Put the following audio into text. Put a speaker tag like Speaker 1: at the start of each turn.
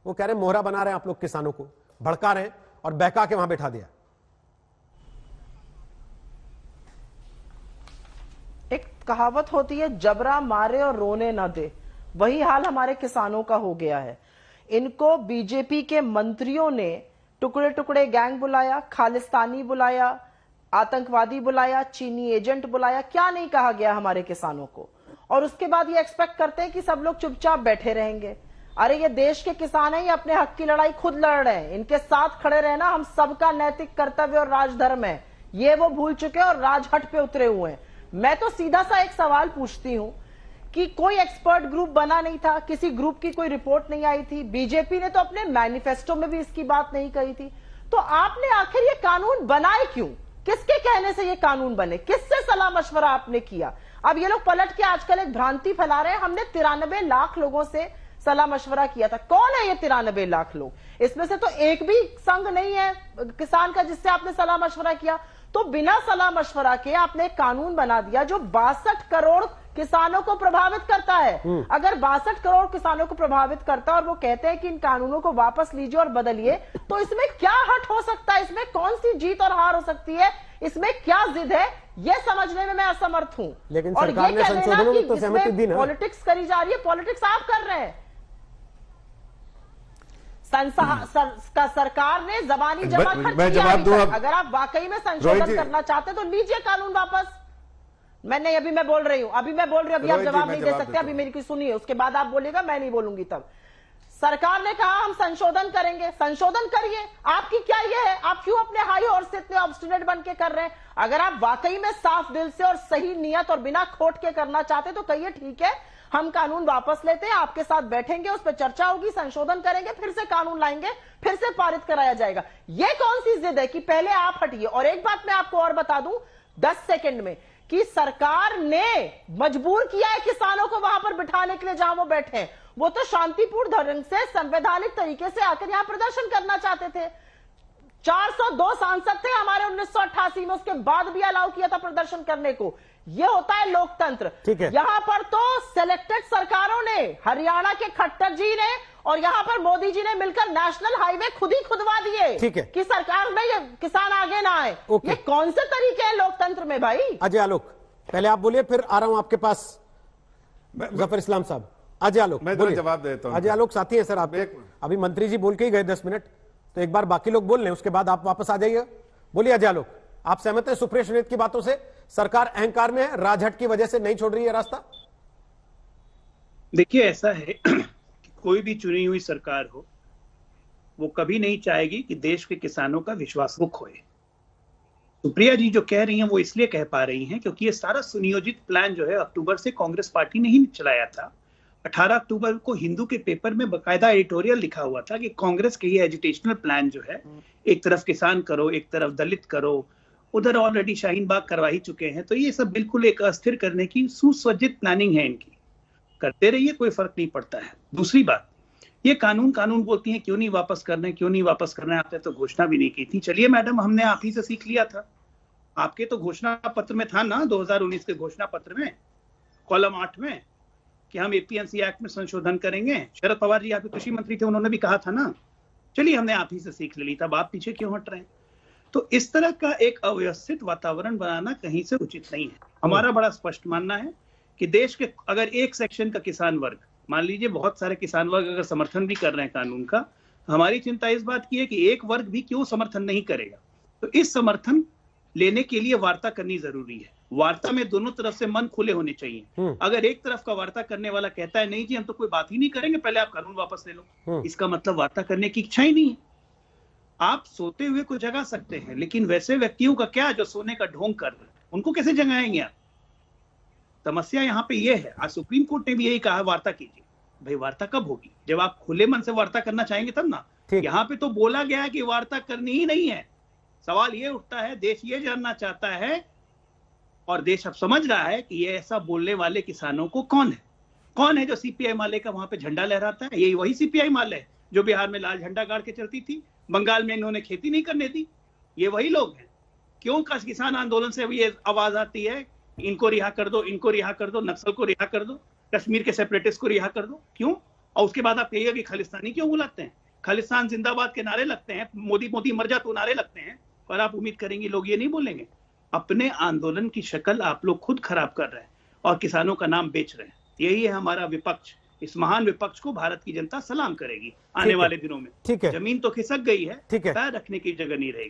Speaker 1: वो कह रहे हैं मोहरा बना रहे हैं आप लोग, किसानों को भड़का रहे हैं और बहका के वहां बैठा दिया।
Speaker 2: एक कहावत होती है, जबरा मारे और रोने ना दे, वही हाल हमारे किसानों का हो गया है। इनको बीजेपी के मंत्रियों ने टुकड़े टुकड़े गैंग बुलाया, खालिस्तानी बुलाया, आतंकवादी बुलाया, चीनी एजेंट बुलाया, क्या नहीं कहा गया हमारे किसानों को। और उसके बाद ये एक्सपेक्ट करते हैं कि सब लोग चुपचाप बैठे रहेंगे। अरे ये देश के किसान हैं, ये अपने हक की लड़ाई खुद लड़ रहे हैं, इनके साथ खड़े रहना हम सबका नैतिक कर्तव्य और राजधर्म है। ये वो भूल चुके हैं और राजहट पे उतरे हुए हैं। मैं तो सीधा सा एक सवाल पूछती हूं कि कोई एक्सपर्ट ग्रुप बना नहीं था, किसी ग्रुप की कोई रिपोर्ट नहीं आई थी, बीजेपी ने तो अपने मैनिफेस्टो में भी इसकी बात नहीं कही थी, तो आपने आखिर ये कानून बनाए क्यों? किसके कहने से ये कानून बने? किससे सलाह मशवरा आपने किया? अब ये लोग पलट के आजकल एक भ्रांति फैला रहे हैं, हमने 93 लाख लोगों से सलाह मशवरा किया था। कौन है ये 93 लाख लोग? इसमें से तो एक भी संघ नहीं है किसान का जिससे आपने सलाह मशवरा किया। तो बिना सलाह मशवरा के आपने एक कानून बना दिया जो 62 करोड़ किसानों को प्रभावित करता है। अगर 62 करोड़ किसानों को प्रभावित करता है और वो कहते हैं कि इन कानूनों को वापस लीजिए और बदलिए, तो इसमें क्या हट हो सकता है? इसमें कौन सी जीत और हार हो सकती है? इसमें क्या जिद है? ये समझने में मैं असमर्थ हूं।
Speaker 1: लेकिन
Speaker 2: और
Speaker 1: सरकार ने संशोधनों में तो सहमति दी ना।
Speaker 2: पॉलिटिक्स करी जा रही है, पॉलिटिक्स आप कर रहे हैं। सरकार ने जबानी जमा खर्च किया। अगर आप वाकई में संशोधन करना चाहते तो लीजिए कानून वापस। मैं बोल रही हूं, अभी आप जवाब नहीं दे सकते, अभी मेरी की सुनिए, उसके बाद आप बोलिएगा, मैं नहीं बोलूंगी तब। सरकार ने कहा हम संशोधन करेंगे, संशोधन करिए। आपकी क्या ये है? आप क्यों अपने हाई हॉर्स से इतने ऑब्स्टिनेट बन के कर रहे हैं? अगर आप वाकई में साफ दिल से और सही नियत और बिना खोट के करना चाहते तो कहिए ठीक है, हम कानून वापस लेते हैं, आपके साथ बैठेंगे, उस पर चर्चा होगी, संशोधन करेंगे, फिर से कानून लाएंगे, फिर से पारित कराया जाएगा। ये कौन सी जिद है कि पहले आप हटिए? और एक बात मैं आपको और बता दूं 10 सेकंड में, कि सरकार ने मजबूर किया है किसानों को वहां पर बिठाने के लिए जहां वो बैठे हैं। वो तो शांतिपूर्ण ढंग से संवैधानिक तरीके से आकर यहां प्रदर्शन करना चाहते थे। 402 सांसद थे हमारे 1988 में, उसके बाद भी अलाउ किया था प्रदर्शन करने को। यह होता है लोकतंत्र। यहां पर तो सिलेक्टेड सरकारों ने, हरियाणा के खट्टर जी ने और यहां पर मोदी जी ने मिलकर नेशनल हाईवे खुद ही खुदवा दिए कि सरकार में ये किसान आगे ना आए। ये कौन से तरीके हैं लोकतंत्र में भाई?
Speaker 1: अजय आलोक, पहले आप बोलिए, फिर आ रहा हूं आपके पास जफर इस्लाम साहब। अजय आलोक,
Speaker 3: मैं जवाब देता हूं।
Speaker 1: अजय आलोक साथी है सर आप, अभी मंत्री जी बोल के ही गए 10 मिनट, तो एक बार बाकी लोग बोल लें, उसके बाद आप वापस आ जाइए। बोलिए अजय आलोक, आप सहमत हैं सुप्रिया सुनीत की बातों से? सरकार अहंकार में है, राजहट की वजह से नहीं छोड़ रही है रास्ता?
Speaker 4: देखिए, ऐसा है कि कोई भी चुनी हुई सरकार हो, वो कभी नहीं चाहेगी कि देश के किसानों का विश्वास वो खोए। सुप्रिया जी जो कह रही हैं वो इसलिए कह पा रही हैं क्योंकि ये सारा सुनियोजित प्लान जो है अक्टूबर से कांग्रेस पार्टी ने ही चलाया था। 18 अक्टूबर को हिंदू के पेपर में बकायदा एडिटोरियल लिखा हुआ था कि कांग्रेस के ये एजुटेशनल प्लान जो है, एक तरफ किसान करो, एक तरफ दलित करो, उधर ऑलरेडी शाहीन बाग करवा ही चुके हैं। तो ये सब बिल्कुल एक अस्थिर करने की सुसज्जित प्लानिंग है इनकी। करते रहिए, कोई फर्क नहीं पड़ता है। दूसरी बात, ये कानून बोलती हैं, क्यों नहीं वापस करना है, क्यों नहीं वापस करना है? आपने तो घोषणा भी नहीं की थी। चलिए मैडम, हमने आप ही से सीख लिया था। आपके तो घोषणा पत्र में था ना, 2019 के घोषणा पत्र में कॉलम 8 में, कि हम एपीएमसी एक्ट में संशोधन करेंगे। शरद पवार जी आपके कृषि मंत्री थे, उन्होंने भी कहा था ना। चलिए, हमने आप ही से सीख ली, तब आप पीछे क्यों हट रहे हैं? तो इस तरह का एक अव्यवस्थित वातावरण बनाना कहीं से उचित नहीं है। हमारा बड़ा स्पष्ट मानना है कि देश के अगर एक सेक्शन का किसान वर्ग, मान लीजिए बहुत सारे किसान वर्ग अगर समर्थन भी कर रहे हैं कानून का, हमारी चिंता इस बात की है कि एक वर्ग भी क्यों समर्थन नहीं करेगा। तो इस समर्थन लेने के लिए वार्ता करनी जरूरी है। वार्ता में दोनों तरफ से मन खुले होने चाहिए। अगर एक तरफ का वार्ता करने वाला कहता है नहीं जी हम तो कोई बात ही नहीं करेंगे, पहले आप कानून वापस ले लो, इसका मतलब वार्ता करने की इच्छा ही नहीं है। आप सोते हुए को जगा सकते हैं, लेकिन वैसे व्यक्तियों का क्या जो सोने का ढोंग कर रहे हैं, उनको कैसे जगाएंगे आप? समस्या यहाँ पे ये है। आज सुप्रीम कोर्ट ने भी यही कहा, वार्ता कीजिए। भाई वार्ता कब होगी? जब आप खुले मन से वार्ता करना चाहेंगे तब ना। यहाँ पे तो बोला गया है कि वार्ता करनी ही नहीं है। सवाल ये उठता है, देश ये जानना चाहता है और देश अब समझ रहा है कि ये ऐसा बोलने वाले किसानों को कौन है जो सीपीआई माले का वहां पे झंडा लहराता है? यही वही सीपीआई माले है जो बिहार में लाल झंडा गाड़ के चलती थी, बंगाल में इन्होंने खेती नहीं करने दी। ये वही लोग हैं। क्यों किसान आंदोलन से ये आवाज आती है, इनको रिहा कर दो, इनको रिहा कर दो, नक्सल को रिहा कर दो, कश्मीर के सेपरेटिस्ट को रिहा कर दो? क्यों? और उसके बाद आप कहिएगा कि खालिस्तानी क्यों बुलाते हैं? खालिस्तान जिंदाबाद के नारे लगते हैं, मोदी मोदी मर जा तो नारे लगते हैं, और आप उम्मीद करेंगे लोग ये नहीं बोलेंगे? अपने आंदोलन की शक्ल आप लोग खुद खराब कर रहे हैं और किसानों का नाम बेच रहे हैं। यही है हमारा विपक्ष। इस महान विपक्ष को भारत की जनता सलाम करेगी आने वाले दिनों में।
Speaker 1: ठीक है,
Speaker 4: जमीन तो खिसक गई है,
Speaker 1: ठीक है,
Speaker 4: पैर रखने की जगह नहीं रहेगी।